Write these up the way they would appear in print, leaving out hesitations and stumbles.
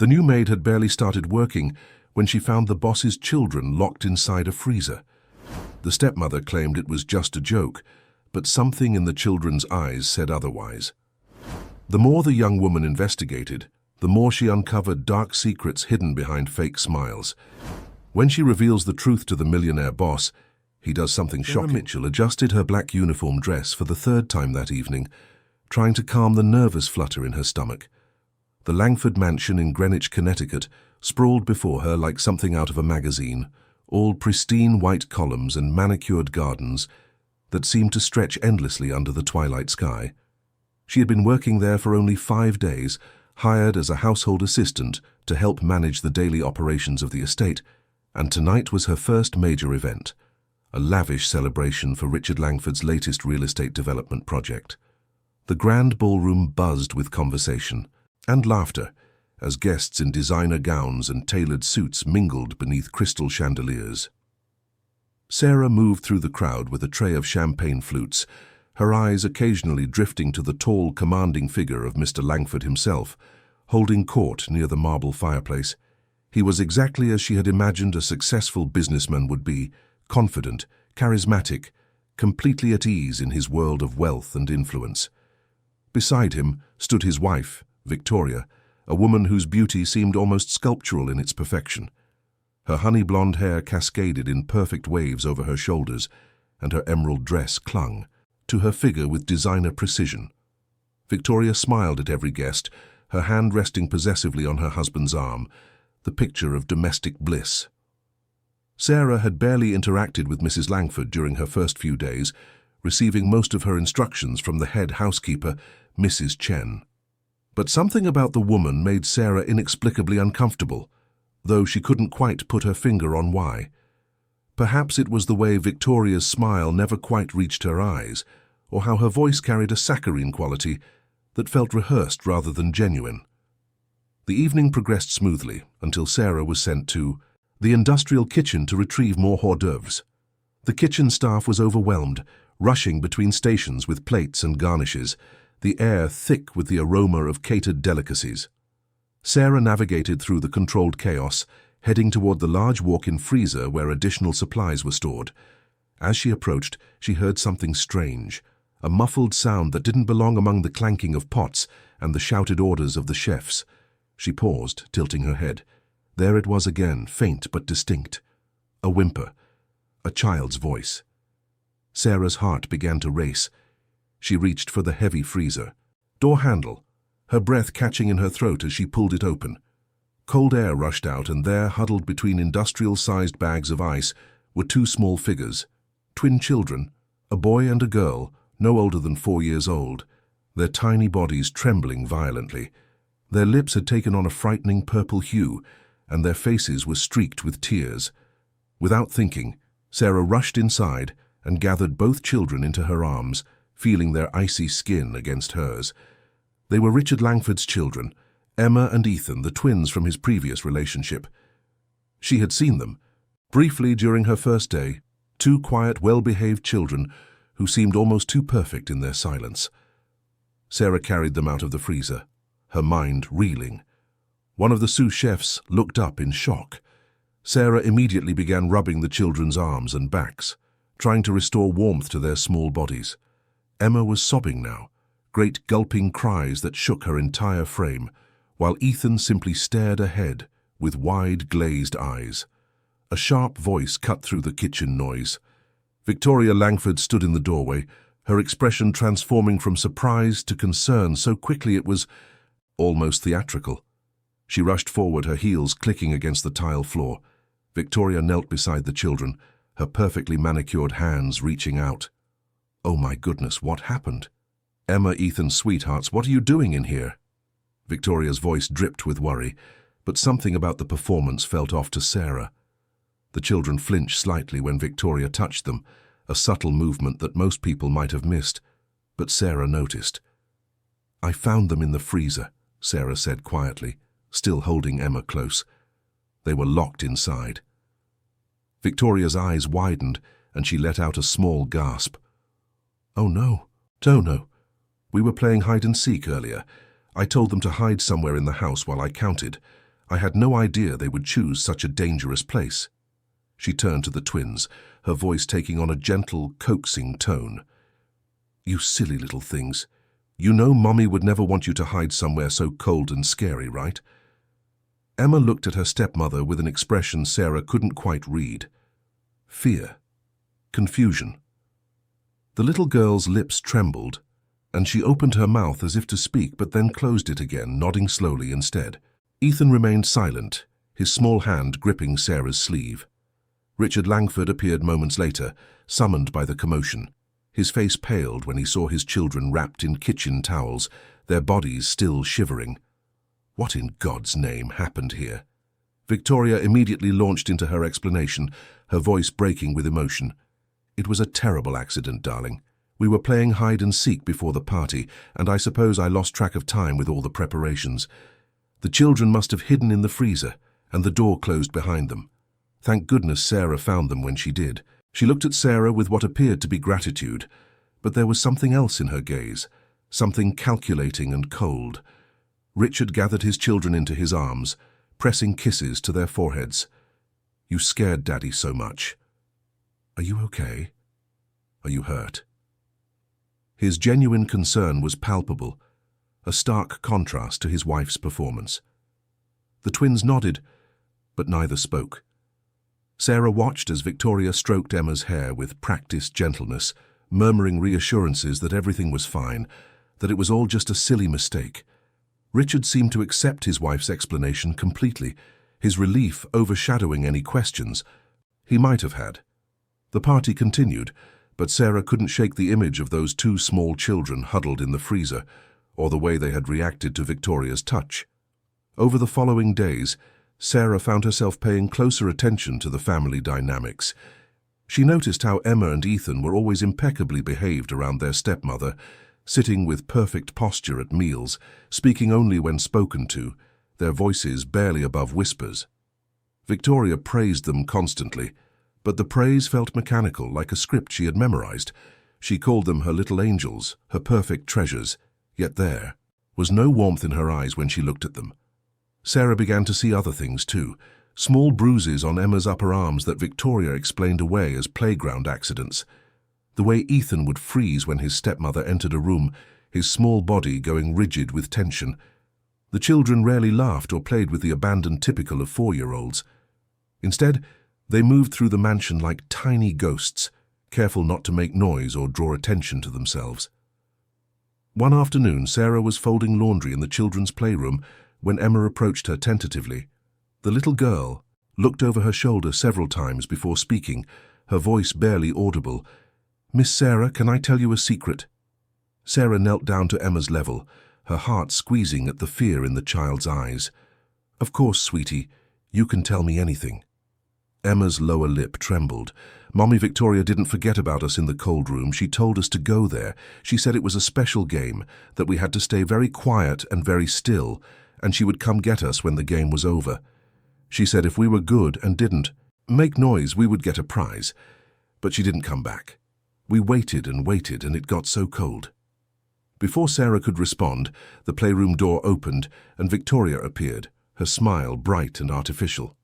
The new maid had barely started working when she found the boss's children locked inside a freezer. The stepmother claimed it was just a joke, but something in the children's eyes said otherwise. The more the young woman investigated, the more she uncovered dark secrets hidden behind fake smiles. When she reveals the truth to the millionaire boss, he does something shocking. Mitchell adjusted her black uniform dress for the third time that evening, trying to calm the nervous flutter in her stomach. The Langford mansion in Greenwich, Connecticut, sprawled before her like something out of a magazine, all pristine white columns and manicured gardens that seemed to stretch endlessly under the twilight sky. She had been working there for only 5 days, hired as a household assistant to help manage the daily operations of the estate, and tonight was her first major event, a lavish celebration for Richard Langford's latest real estate development project. The grand ballroom buzzed with conversation and laughter as guests in designer gowns and tailored suits mingled beneath crystal chandeliers. Sarah moved through the crowd with a tray of champagne flutes, her eyes occasionally drifting to the tall, commanding figure of Mr. Langford himself, holding court near the marble fireplace. He was exactly as she had imagined a successful businessman would be, confident, charismatic, completely at ease in his world of wealth and influence. Beside him stood his wife, Victoria, a woman whose beauty seemed almost sculptural in its perfection. Her honey-blonde hair cascaded in perfect waves over her shoulders, and her emerald dress clung to her figure with designer precision. Victoria smiled at every guest, her hand resting possessively on her husband's arm, the picture of domestic bliss. Sarah had barely interacted with Mrs. Langford during her first few days, receiving most of her instructions from the head housekeeper, Mrs. Chen. But something about the woman made Sarah inexplicably uncomfortable, though she couldn't quite put her finger on why. Perhaps it was the way Victoria's smile never quite reached her eyes, or how her voice carried a saccharine quality that felt rehearsed rather than genuine. The evening progressed smoothly until Sarah was sent to the industrial kitchen to retrieve more hors d'oeuvres. The kitchen staff was overwhelmed, rushing between stations with plates and garnishes, the air thick with the aroma of catered delicacies. Sarah navigated through the controlled chaos, heading toward the large walk-in freezer where additional supplies were stored. As she approached, she heard something strange, a muffled sound that didn't belong among the clanking of pots and the shouted orders of the chefs. She paused, tilting her head. There it was again, faint but distinct. A whimper, a child's voice. Sarah's heart began to race. She reached for the heavy freezer door handle, her breath catching in her throat as she pulled it open. Cold air rushed out, and there, huddled between industrial-sized bags of ice, were 2 small figures, twin children, a boy and a girl, no older than 4 years old, their tiny bodies trembling violently. Their lips had taken on a frightening purple hue, and their faces were streaked with tears. Without thinking, Sarah rushed inside and gathered both children into her arms, feeling their icy skin against hers. They were Richard Langford's children, Emma and Ethan, the twins from his previous relationship. She had seen them, briefly during her first day, 2 quiet, well-behaved children who seemed almost too perfect in their silence. Sarah carried them out of the freezer, her mind reeling. One of the sous chefs looked up in shock. Sarah immediately began rubbing the children's arms and backs, trying to restore warmth to their small bodies. Emma was sobbing now, great gulping cries that shook her entire frame, while Ethan simply stared ahead with wide, glazed eyes. A sharp voice cut through the kitchen noise. Victoria Langford stood in the doorway, her expression transforming from surprise to concern so quickly it was almost theatrical. She rushed forward, her heels clicking against the tile floor. Victoria knelt beside the children, her perfectly manicured hands reaching out. Oh my goodness, what happened? Emma, Ethan's sweethearts, what are you doing in here? Victoria's voice dripped with worry, but something about the performance felt off to Sarah. The children flinched slightly when Victoria touched them, a subtle movement that most people might have missed, but Sarah noticed. I found them in the freezer, Sarah said quietly, still holding Emma close. They were locked inside. Victoria's eyes widened, and she let out a small gasp. Oh no, no. We were playing hide-and-seek earlier. I told them to hide somewhere in the house while I counted. I had no idea they would choose such a dangerous place." She turned to the twins, her voice taking on a gentle, coaxing tone. "You silly little things. You know Mommy would never want you to hide somewhere so cold and scary, right?" Emma looked at her stepmother with an expression Sarah couldn't quite read. Fear. Confusion. The little girl's lips trembled, and she opened her mouth as if to speak but then closed it again, nodding slowly instead. Ethan remained silent, his small hand gripping Sarah's sleeve. Richard Langford appeared moments later, summoned by the commotion. His face paled when he saw his children wrapped in kitchen towels, their bodies still shivering. What in God's name happened here? Victoria immediately launched into her explanation, her voice breaking with emotion. "It was a terrible accident, darling. We were playing hide and seek before the party, and I suppose I lost track of time with all the preparations. The children must have hidden in the freezer, and the door closed behind them. Thank goodness Sarah found them when she did." She looked at Sarah with what appeared to be gratitude, but there was something else in her gaze, something calculating and cold. Richard gathered his children into his arms, pressing kisses to their foreheads. "You scared Daddy so much. Are you okay? Are you hurt?" His genuine concern was palpable, a stark contrast to his wife's performance. The twins nodded, but neither spoke. Sarah watched as Victoria stroked Emma's hair with practiced gentleness, murmuring reassurances that everything was fine, that it was all just a silly mistake. Richard seemed to accept his wife's explanation completely, his relief overshadowing any questions he might have had. The party continued, but Sarah couldn't shake the image of those two small children huddled in the freezer, or the way they had reacted to Victoria's touch. Over the following days, Sarah found herself paying closer attention to the family dynamics. She noticed how Emma and Ethan were always impeccably behaved around their stepmother, sitting with perfect posture at meals, speaking only when spoken to, their voices barely above whispers. Victoria praised them constantly, but the praise felt mechanical, like a script she had memorized. She called them her little angels, her perfect treasures, yet there was no warmth in her eyes when she looked at them. Sarah began to see other things too, small bruises on Emma's upper arms that Victoria explained away as playground accidents. The way Ethan would freeze when his stepmother entered a room, his small body going rigid with tension. The children rarely laughed or played with the abandon typical of 4-year-olds. Instead, they moved through the mansion like tiny ghosts, careful not to make noise or draw attention to themselves. One afternoon, Sarah was folding laundry in the children's playroom when Emma approached her tentatively. The little girl looked over her shoulder several times before speaking, her voice barely audible. "Miss Sarah, can I tell you a secret?" Sarah knelt down to Emma's level, her heart squeezing at the fear in the child's eyes. "Of course, sweetie, you can tell me anything." Emma's lower lip trembled. "Mommy Victoria didn't forget about us in the cold room. She told us to go there. She said it was a special game, that we had to stay very quiet and very still, and she would come get us when the game was over. She said if we were good and didn't make noise, we would get a prize. But she didn't come back. We waited, and it got so cold." Before Sarah could respond, the playroom door opened and Victoria appeared, her smile bright and artificial.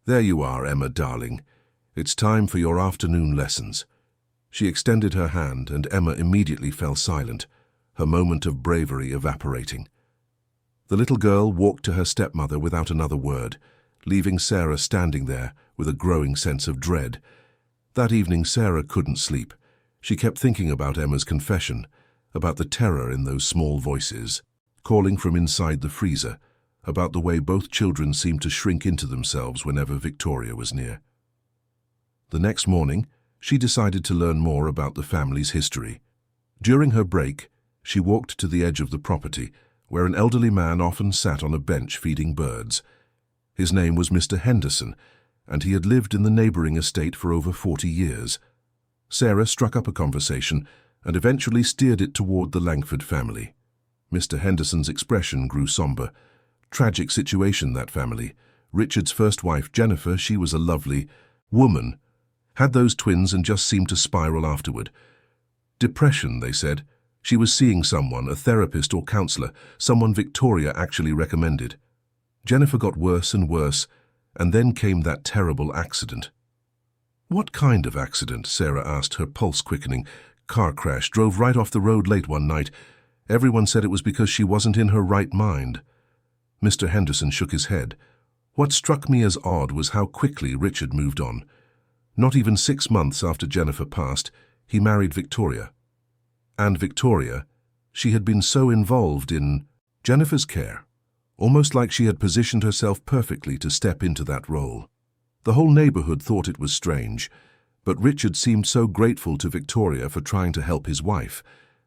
"There you are, Emma, darling. It's time for your afternoon lessons." She extended her hand, and Emma immediately fell silent, her moment of bravery evaporating. The little girl walked to her stepmother without another word, leaving Sarah standing there with a growing sense of dread. That evening Sarah couldn't sleep. She kept thinking about Emma's confession, about the terror in those small voices, calling from inside the freezer, about the way both children seemed to shrink into themselves whenever Victoria was near. The next morning, she decided to learn more about the family's history. During her break, she walked to the edge of the property, where an elderly man often sat on a bench feeding birds. His name was Mr. Henderson, and he had lived in the neighboring estate for over 40 years. Sarah struck up a conversation and eventually steered it toward the Langford family. Mr. Henderson's expression grew somber. Tragic situation, that family. Richard's first wife, Jennifer, she was a lovely woman, had those twins and just seemed to spiral afterward. Depression, they said. She was seeing someone, a therapist or counselor, someone Victoria actually recommended. Jennifer got worse and worse, and then came that terrible accident. What kind of accident? Sarah asked, her pulse quickening. Car crash, drove right off the road late one night. Everyone said it was because she wasn't in her right mind. Mr. Henderson shook his head. What struck me as odd was how quickly Richard moved on. Not even 6 months after Jennifer passed, he married Victoria. And Victoria, she had been so involved in Jennifer's care, almost like she had positioned herself perfectly to step into that role. The whole neighborhood thought it was strange, but Richard seemed so grateful to Victoria for trying to help his wife,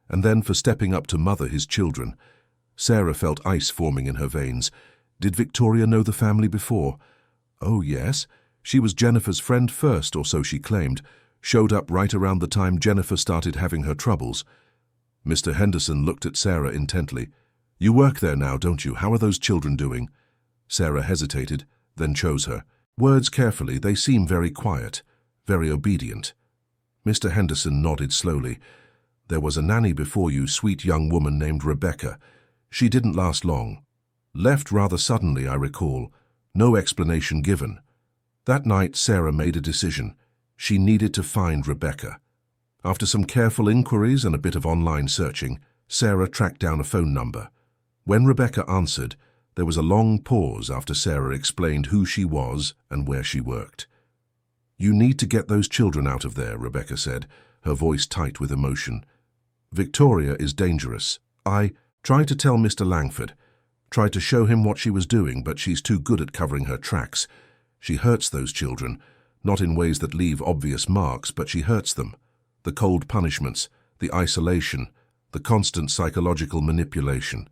and then for stepping up to mother his children. Sarah felt ice forming in her veins. Did Victoria know the family before? Oh, yes. She was Jennifer's friend first, or so she claimed. Showed up right around the time Jennifer started having her troubles. Mr. Henderson looked at Sarah intently. You work there now, don't you? How are those children doing? Sarah hesitated, then chose her words carefully. They seem very quiet, very obedient. Mr. Henderson nodded slowly. There was a nanny before you, sweet young woman named Rebecca. She didn't last long. Left rather suddenly, I recall. No explanation given. That night, Sarah made a decision. She needed to find Rebecca. After some careful inquiries and a bit of online searching, Sarah tracked down a phone number. When Rebecca answered, there was a long pause after Sarah explained who she was and where she worked. You need to get those children out of there, Rebecca said, her voice tight with emotion. Victoria is dangerous. I tried to tell Mr. Langford, tried to show him what she was doing, but she's too good at covering her tracks. She hurts those children, not in ways that leave obvious marks, but she hurts them. The cold punishments, the isolation, the constant psychological manipulation.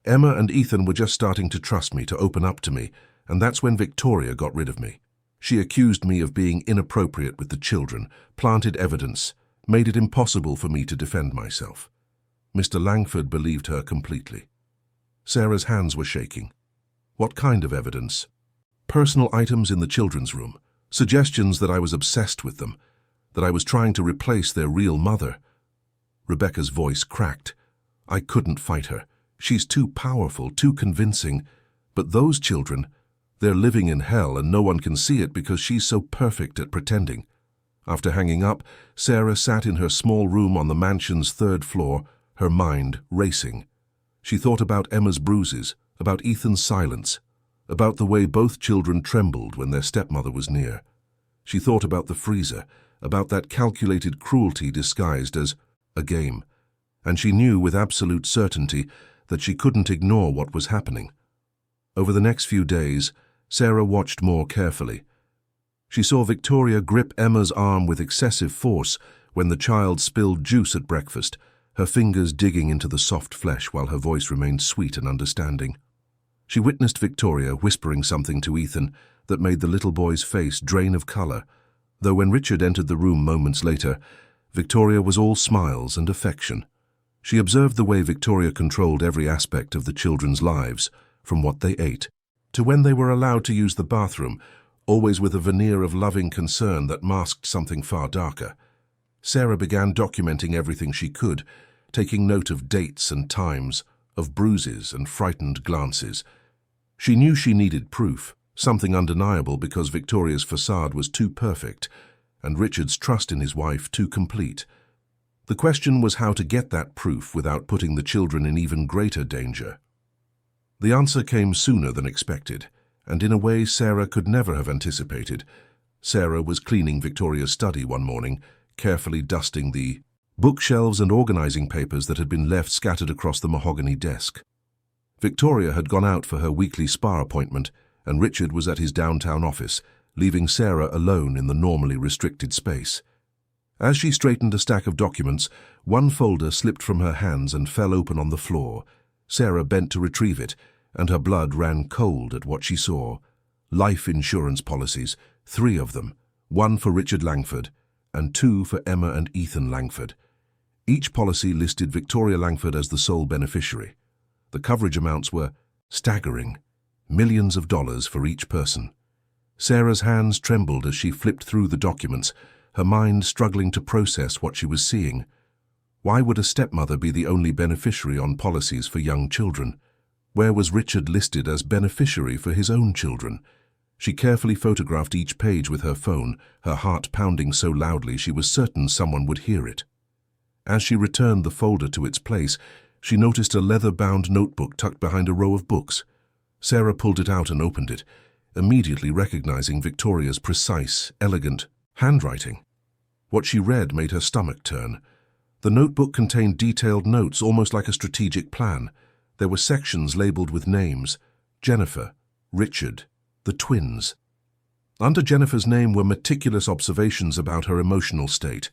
Emma and Ethan were just starting to trust me, to open up to me, and that's when Victoria got rid of me. She accused me of being inappropriate with the children, planted evidence, made it impossible for me to defend myself. Mr. Langford believed her completely. Sarah's hands were shaking. What kind of evidence? Personal items in the children's room, suggestions that I was obsessed with them, that I was trying to replace their real mother. Rebecca's voice cracked. I couldn't fight her. She's too powerful, too convincing. But those children, they're living in hell and no one can see it because she's so perfect at pretending. After hanging up, Sarah sat in her small room on the mansion's 3rd floor, her mind racing. She thought about Emma's bruises, about Ethan's silence, about the way both children trembled when their stepmother was near. She thought about the freezer, about that calculated cruelty disguised as a game, and she knew with absolute certainty that she couldn't ignore what was happening. Over the next few days, Sarah watched more carefully. She saw Victoria grip Emma's arm with excessive force when the child spilled juice at breakfast, her fingers digging into the soft flesh while her voice remained sweet and understanding. She witnessed Victoria whispering something to Ethan that made the little boy's face drain of color, though when Richard entered the room moments later, Victoria was all smiles and affection. She observed the way Victoria controlled every aspect of the children's lives, from what they ate to when they were allowed to use the bathroom, always with a veneer of loving concern that masked something far darker. Sarah began documenting everything she could, taking note of dates and times, of bruises and frightened glances. She knew she needed proof, something undeniable because Victoria's facade was too perfect, and Richard's trust in his wife too complete. The question was how to get that proof without putting the children in even greater danger. The answer came sooner than expected, and in a way Sarah could never have anticipated. Sarah was cleaning Victoria's study one morning, carefully dusting the bookshelves and organizing papers that had been left scattered across the mahogany desk. Victoria had gone out for her weekly spa appointment, and Richard was at his downtown office, leaving Sarah alone in the normally restricted space. As she straightened a stack of documents, one folder slipped from her hands and fell open on the floor. Sarah bent to retrieve it, and her blood ran cold at what she saw. Life insurance policies, 3 of them, 1 for Richard Langford, and 2 for Emma and Ethan Langford. Each policy listed Victoria Langford as the sole beneficiary. The coverage amounts were staggering, millions of dollars for each person. Sarah's hands trembled as she flipped through the documents, her mind struggling to process what she was seeing. Why would a stepmother be the only beneficiary on policies for young children? Where was Richard listed as beneficiary for his own children? She carefully photographed each page with her phone, her heart pounding so loudly she was certain someone would hear it. As she returned the folder to its place, she noticed a leather-bound notebook tucked behind a row of books. Sarah pulled it out and opened it, immediately recognizing Victoria's precise, elegant handwriting. What she read made her stomach turn. The notebook contained detailed notes, almost like a strategic plan. There were sections labeled with names: Jennifer, Richard, the twins. Under Jennifer's name were meticulous observations about her emotional state,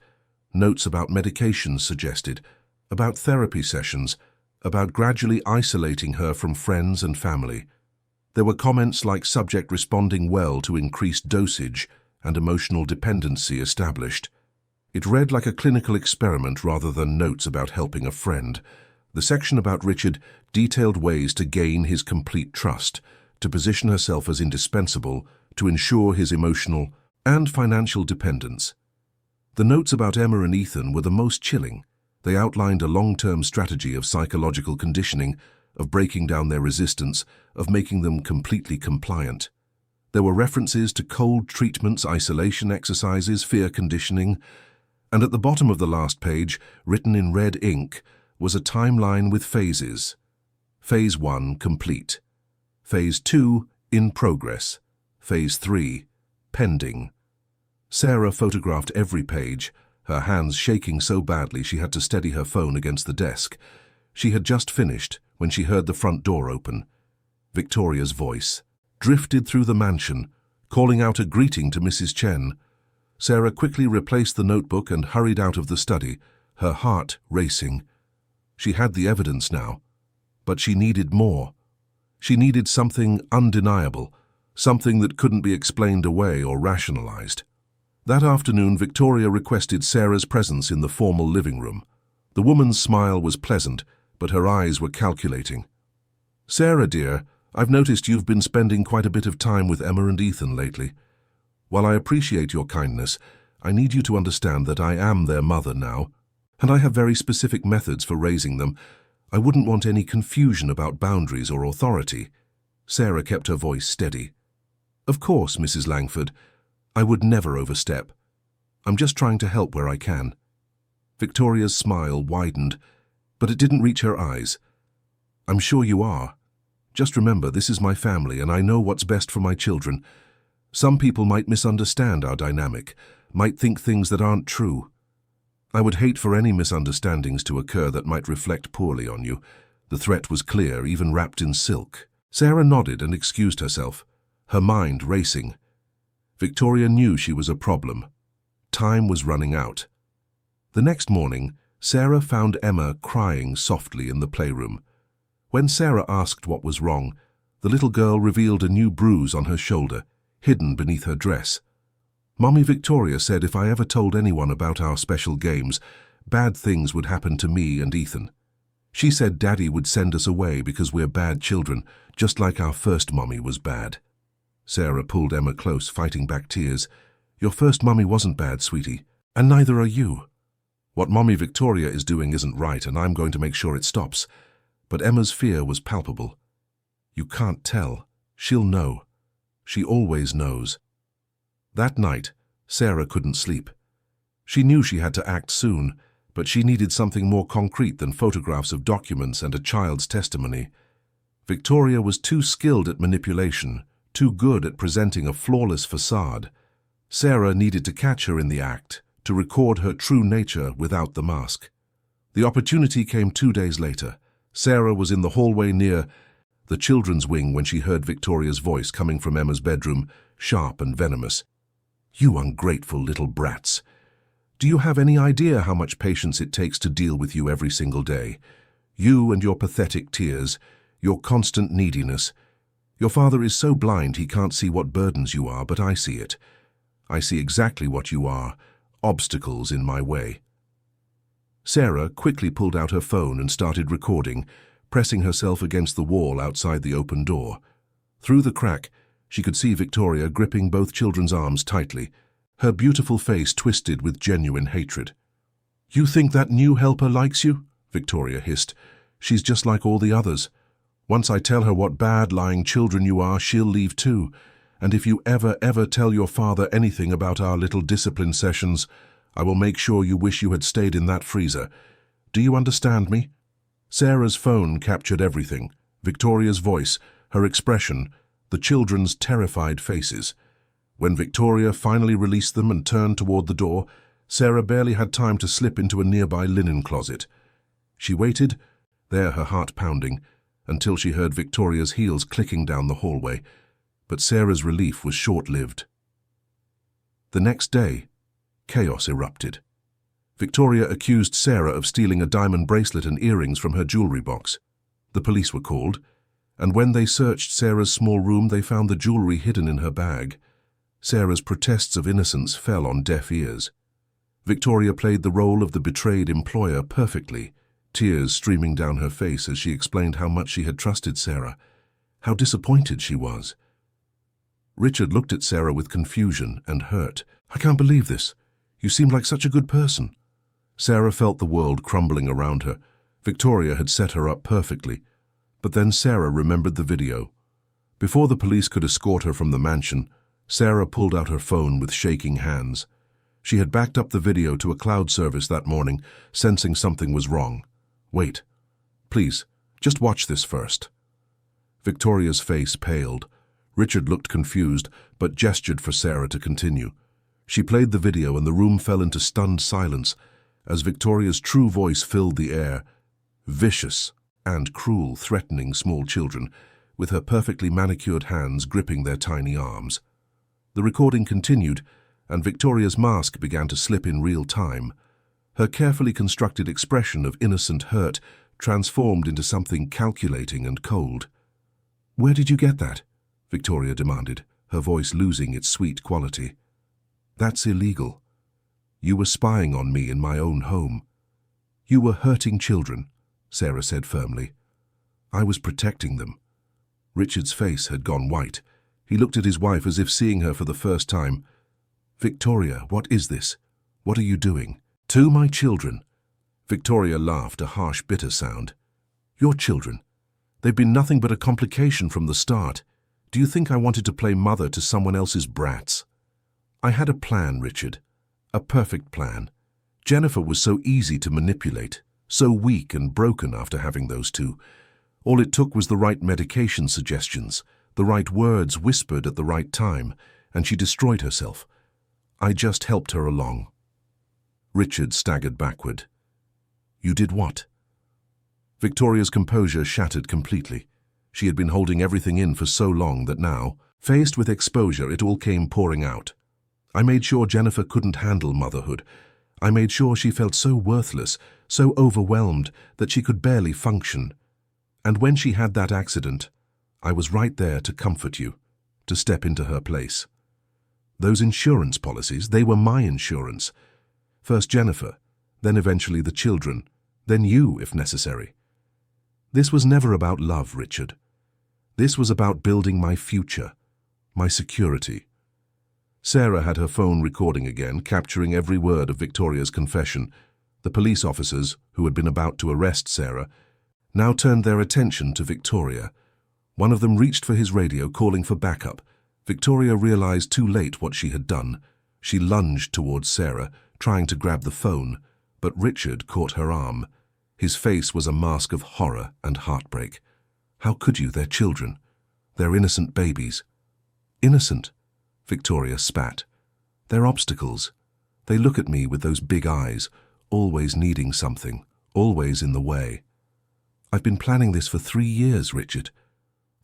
notes about medications suggested, about therapy sessions, about gradually isolating her from friends and family. There were comments like subject responding well to increased dosage and emotional dependency established. It read like a clinical experiment rather than notes about helping a friend. The section about Richard detailed ways to gain his complete trust, to position herself as indispensable, to ensure his emotional and financial dependence. The notes about Emma and Ethan were the most chilling. They outlined a long-term strategy of psychological conditioning, of breaking down their resistance, of making them completely compliant. There were references to cold treatments, isolation exercises, fear conditioning, and at the bottom of the last page, written in red ink, was a timeline with phases. Phase 1, complete. Phase 2, in progress. Phase 3, pending. Sarah photographed every page, her hands shaking so badly she had to steady her phone against the desk. She had just finished when she heard the front door open. Victoria's voice drifted through the mansion, calling out a greeting to Mrs. Chen. Sarah quickly replaced the notebook and hurried out of the study, her heart racing. She had the evidence now, but she needed more. She needed something undeniable, something that couldn't be explained away or rationalized. That afternoon, Victoria requested Sarah's presence in the formal living room. The woman's smile was pleasant, but her eyes were calculating. "Sarah, dear, I've noticed you've been spending quite a bit of time with Emma and Ethan lately. While I appreciate your kindness, I need you to understand that I am their mother now, and I have very specific methods for raising them. I wouldn't want any confusion about boundaries or authority." Sarah kept her voice steady. "Of course, Mrs. Langford. I would never overstep. I'm just trying to help where I can." Victoria's smile widened, but it didn't reach her eyes. "I'm sure you are. Just remember, this is my family and I know what's best for my children. Some people might misunderstand our dynamic, might think things that aren't true. I would hate for any misunderstandings to occur that might reflect poorly on you." The threat was clear, even wrapped in silk. Sarah nodded and excused herself, her mind racing. Victoria knew she was a problem. Time was running out. The next morning, Sarah found Emma crying softly in the playroom. When Sarah asked what was wrong, the little girl revealed a new bruise on her shoulder, hidden beneath her dress. "Mommy Victoria said if I ever told anyone about our special games, bad things would happen to me and Ethan. She said Daddy would send us away because we're bad children, just like our first mommy was bad." Sarah pulled Emma close, fighting back tears. "Your first mommy wasn't bad, sweetie, and neither are you. What Mommy Victoria is doing isn't right, and I'm going to make sure it stops." But Emma's fear was palpable. "You can't tell. She'll know. She always knows." That night, Sarah couldn't sleep. She knew she had to act soon, but she needed something more concrete than photographs of documents and a child's testimony. Victoria was too skilled at manipulation, too good at presenting a flawless facade. Sarah needed to catch her in the act, to record her true nature without the mask. The opportunity came 2 days later. Sarah was in the hallway near the children's wing when she heard Victoria's voice coming from Emma's bedroom, sharp and venomous. "You ungrateful little brats. Do you have any idea how much patience it takes to deal with you every single day? You and your pathetic tears, your constant neediness. Your father is so blind he can't see what burdens you are, but I see it. I see exactly what you are, obstacles in my way." Sarah quickly pulled out her phone and started recording, pressing herself against the wall outside the open door. Through the crack, she could see Victoria gripping both children's arms tightly, her beautiful face twisted with genuine hatred. "You think that new helper likes you?" Victoria hissed. "She's just like all the others. Once I tell her what bad, lying children you are, she'll leave too. And if you ever tell your father anything about our little discipline sessions, I will make sure you wish you had stayed in that freezer. Do you understand me?" Sarah's phone captured everything: Victoria's voice, her expression, the children's terrified faces. When Victoria finally released them and turned toward the door, Sarah barely had time to slip into a nearby linen closet. She waited, there her heart pounding, until she heard Victoria's heels clicking down the hallway. But Sarah's relief was short-lived. The next day, chaos erupted. Victoria accused Sarah of stealing a diamond bracelet and earrings from her jewelry box. The police were called, and when they searched Sarah's small room, they found the jewelry hidden in her bag. Sarah's protests of innocence fell on deaf ears. Victoria played the role of the betrayed employer perfectly, tears streaming down her face as she explained how much she had trusted Sarah, how disappointed she was. Richard looked at Sarah with confusion and hurt. "I can't believe this. You seemed like such a good person." Sarah felt the world crumbling around her. Victoria had set her up perfectly. But then Sarah remembered the video. Before the police could escort her from the mansion, Sarah pulled out her phone with shaking hands. She had backed up the video to a cloud service that morning, sensing something was wrong. "Wait. Please, just watch this first." Victoria's face paled. Richard looked confused, but gestured for Sarah to continue. She played the video and the room fell into stunned silence as Victoria's true voice filled the air, vicious and cruel, threatening small children, with her perfectly manicured hands gripping their tiny arms. The recording continued, and Victoria's mask began to slip in real time. Her carefully constructed expression of innocent hurt transformed into something calculating and cold. "Where did you get that?" Victoria demanded, her voice losing its sweet quality. "That's illegal. You were spying on me in my own home. You were hurting children," Sarah said firmly. "I was protecting them." Richard's face had gone white. He looked at his wife as if seeing her for the first time. "Victoria, what is this? What are you doing?" "To my children." Victoria laughed, a harsh, bitter sound. "Your children? They've been nothing but a complication from the start. Do you think I wanted to play mother to someone else's brats?" "I had a plan, Richard. A perfect plan. Jennifer was so easy to manipulate, so weak and broken after having those two. All it took was the right medication suggestions, the right words whispered at the right time, and she destroyed herself. I just helped her along." Richard staggered backward. "You did what?" Victoria's composure shattered completely. She had been holding everything in for so long that now, faced with exposure, it all came pouring out. "I made sure Jennifer couldn't handle motherhood. I made sure she felt so worthless, so overwhelmed that she could barely function. And when she had that accident, I was right there to comfort you, to step into her place. Those insurance policies, they were my insurance. First Jennifer, then eventually the children, then you if necessary. This was never about love, Richard. This was about building my future, my security." Sarah had her phone recording again, capturing every word of Victoria's confession. The police officers, who had been about to arrest Sarah, now turned their attention to Victoria. One of them reached for his radio, calling for backup. Victoria realized too late what she had done. She lunged towards Sarah, trying to grab the phone, but Richard caught her arm. His face was a mask of horror and heartbreak. "How could you? They're children. They're innocent babies." "Innocent?" Victoria spat. "They're obstacles. They look at me with those big eyes, always needing something, always in the way. I've been planning this for 3 years, Richard.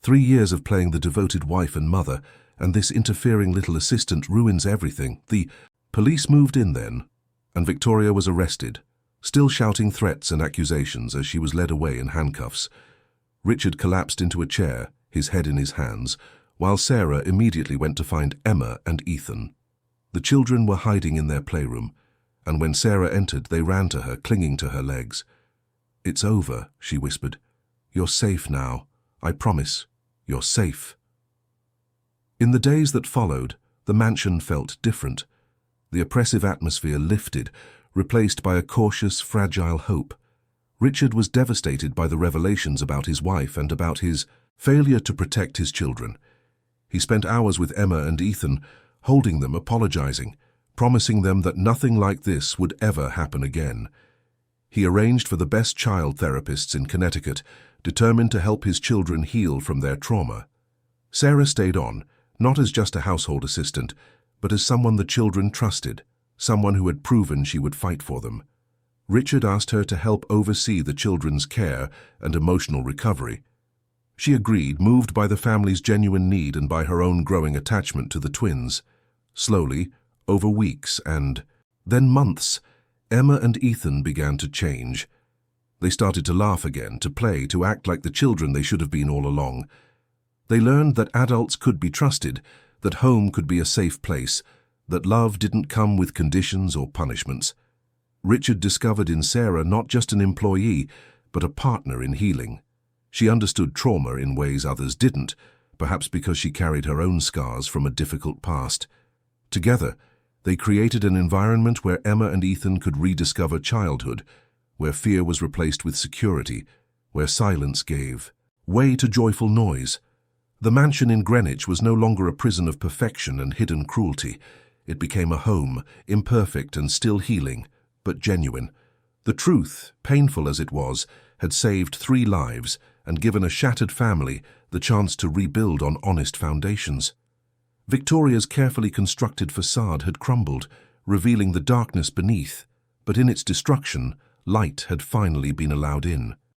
3 years of playing the devoted wife and mother, and this interfering little assistant ruins everything." The police moved in then, and Victoria was arrested, still shouting threats and accusations as she was led away in handcuffs. Richard collapsed into a chair, his head in his hands, while Sarah immediately went to find Emma and Ethan. The children were hiding in their playroom, and when Sarah entered, they ran to her, clinging to her legs. "It's over," she whispered. "You're safe now. I promise. You're safe." In the days that followed, the mansion felt different. The oppressive atmosphere lifted, replaced by a cautious, fragile hope. Richard was devastated by the revelations about his wife and about his failure to protect his children. He spent hours with Emma and Ethan, holding them, apologizing, promising them that nothing like this would ever happen again. He arranged for the best child therapists in Connecticut, determined to help his children heal from their trauma. Sarah stayed on, not as just a household assistant, but as someone the children trusted, someone who had proven she would fight for them. Richard asked her to help oversee the children's care and emotional recovery. She agreed, moved by the family's genuine need and by her own growing attachment to the twins. Slowly, over weeks and then months, Emma and Ethan began to change. They started to laugh again, to play, to act like the children they should have been all along. They learned that adults could be trusted, that home could be a safe place, that love didn't come with conditions or punishments. Richard discovered in Sarah not just an employee, but a partner in healing. She understood trauma in ways others didn't, perhaps because she carried her own scars from a difficult past. Together, they created an environment where Emma and Ethan could rediscover childhood, where fear was replaced with security, where silence gave way to joyful noise. The mansion in Greenwich was no longer a prison of perfection and hidden cruelty. It became a home, imperfect and still healing, but genuine. The truth, painful as it was, had saved 3 lives and given a shattered family the chance to rebuild on honest foundations. Victoria's carefully constructed facade had crumbled, revealing the darkness beneath, but in its destruction, light had finally been allowed in.